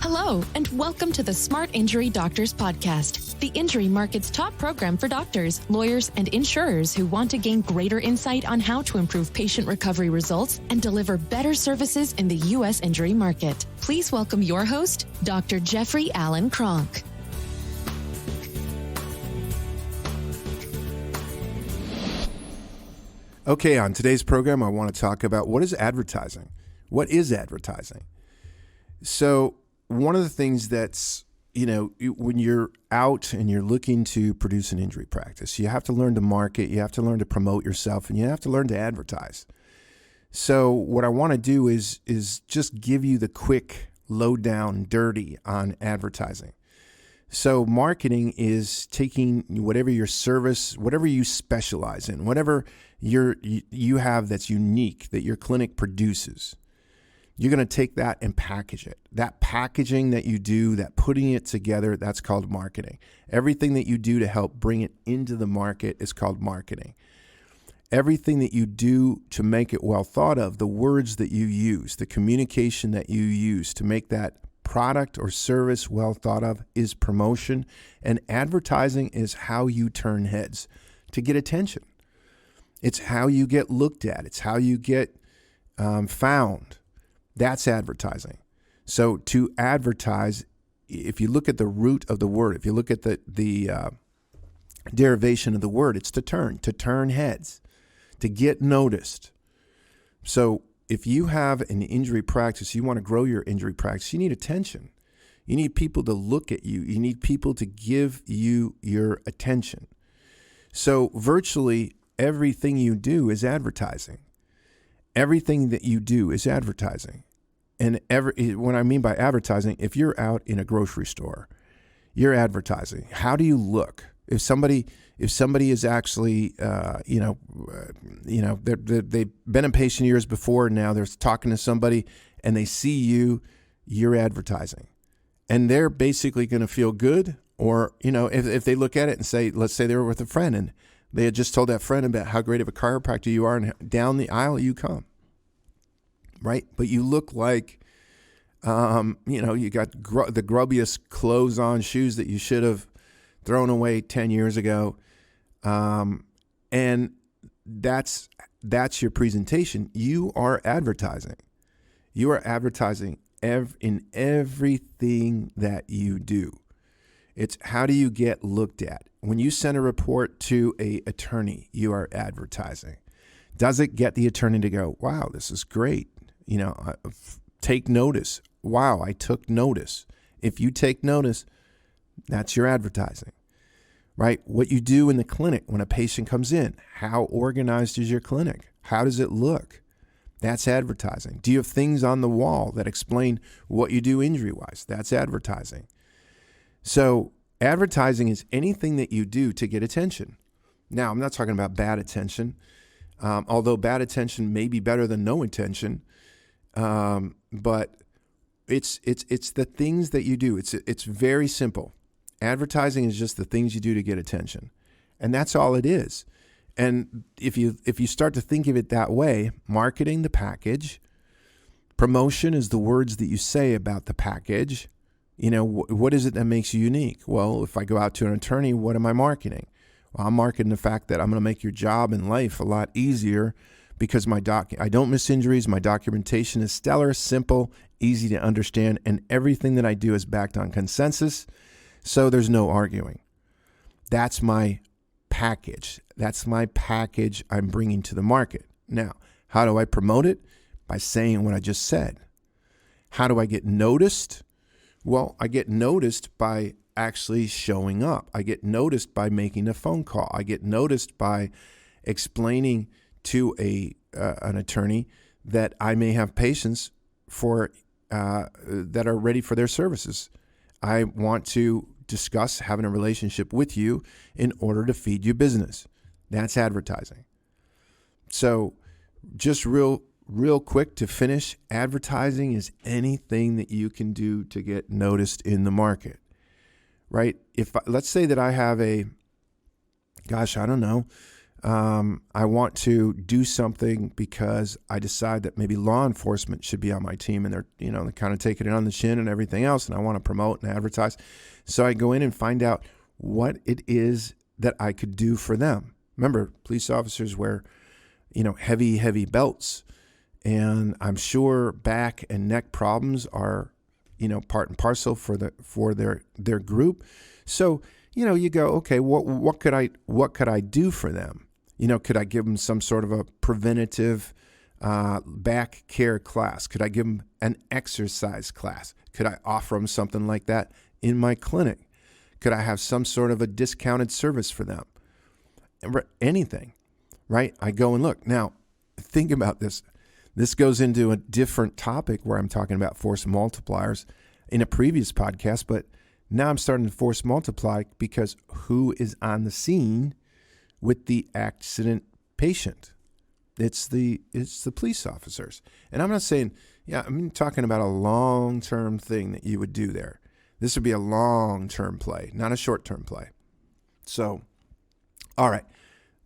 Hello, and welcome to the Smart Injury Doctors Podcast, the injury market's top program for doctors, lawyers, and insurers who want to gain greater insight on how to improve patient recovery results and deliver better services in the U.S. injury market. Please welcome your host, Dr. Jeffrey Allen Kronk. Okay, on today's program, I want to talk about what is advertising? What is advertising? So one of the things that's, when you're out and you're looking to produce an injury practice, you have to learn to market, you have to learn to promote yourself, and you have to learn to advertise. So what I want to do is just give you the quick lowdown dirty on advertising. So marketing is taking whatever your service, whatever you specialize in, whatever you have that's unique that your clinic produces. You're going to take that and package it. That packaging that you do, that putting it together, that's called marketing. Everything that you do to help bring it into the market is called marketing. Everything that you do to make it well thought of, the words that you use, the communication that you use to make that product or service well thought of is promotion. And advertising is how you turn heads to get attention. It's how you get looked at. It's how you get found. That's advertising. So to advertise, if you look at the root of the word, if you look at the derivation of the word, it's to turn heads, to get noticed. So if you have an injury practice, you want to grow your injury practice, you need attention. You need people to look at you. You need people to give you your attention. So virtually everything you do is advertising. Everything that you do is advertising. And what I mean by advertising, if you're out in a grocery store, you're advertising. How do you look? If somebody is actually, they've been a patient years before, now they're talking to somebody and they see you, you're advertising. And they're basically going to feel good. Or, if they look at it and say, let's say they were with a friend and they had just told that friend about how great of a chiropractor you are, and down the aisle you come. Right? But you look like, you got the grubbiest clothes on, shoes that you should have thrown away 10 years ago. And that's your presentation. You are advertising. You are advertising in everything that you do. It's how do you get looked at? When you send a report to an attorney, you are advertising. Does it get the attorney to go, wow, this is great? Take notice. Wow, I took notice. If you take notice, that's your advertising, right? What you do in the clinic when a patient comes in, how organized is your clinic? How does it look? That's advertising. Do you have things on the wall that explain what you do injury-wise? That's advertising. So advertising is anything that you do to get attention. Now, I'm not talking about bad attention, although bad attention may be better than no attention. But it's the things that you do. It's very simple. Advertising is just the things you do to get attention, and that's all it is. And if you start to think of it that way, marketing the package, promotion is the words that you say about the package. What is it that makes you unique? Well, if I go out to an attorney, what am I marketing? Well, I'm marketing the fact that I'm going to make your job in life a lot easier because I don't miss injuries. My documentation is stellar, simple, easy to understand, and everything that I do is backed on consensus, so there's no arguing. That's my package. That's my package I'm bringing to the market. Now, how do I promote it? By saying what I just said. How do I get noticed? Well, I get noticed by actually showing up. I get noticed by making a phone call. I get noticed by explaining to an attorney that I may have patients for that are ready for their services. I want to discuss having a relationship with you in order to feed you business. That's advertising. So just real quick to finish, advertising is anything that you can do to get noticed in the market, right? Let's say that I have I want to do something because I decide that maybe law enforcement should be on my team, and they're kind of taking it on the chin and everything else, and I want to promote and advertise. So I go in and find out what it is that I could do for them. Remember, police officers wear, heavy belts, and I'm sure back and neck problems are, part and parcel for their group. So, you go, okay, what could I do for them? Could I give them some sort of a preventative back care class? Could I give them an exercise class? Could I offer them something like that in my clinic? Could I have some sort of a discounted service for them? Anything, right? I go and look. Now, think about this. This goes into a different topic where I'm talking about force multipliers in a previous podcast, but now I'm starting to force multiply because who is on the scene with the accident patient? It's the police officers. And I'm not saying, I'm talking about a long-term thing that you would do there. This would be a long-term play, not a short-term play. So, all right.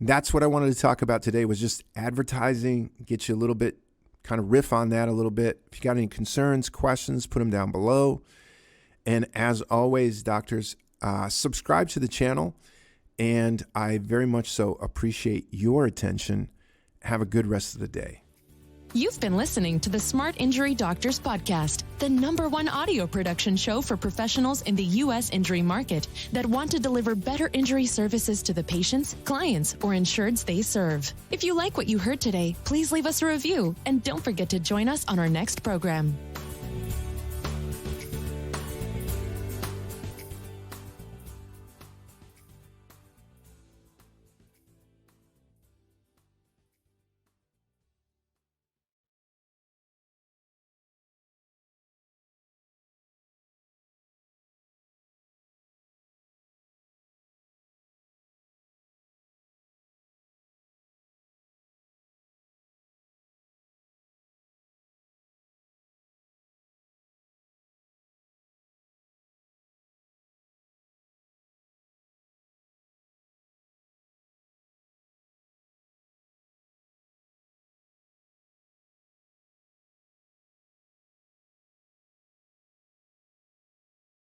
That's what I wanted to talk about today, was just advertising, get you a little bit, kind of riff on that a little bit. If you got any concerns, questions, put them down below. And as always, doctors, subscribe to the channel. And I very much so appreciate your attention. Have a good rest of the day. You've been listening to the Smart Injury Doctors Podcast, the #1 audio production show for professionals in the U.S. injury market that want to deliver better injury services to the patients, clients, or insureds they serve. If you like what you heard today, please leave us a review and don't forget to join us on our next program.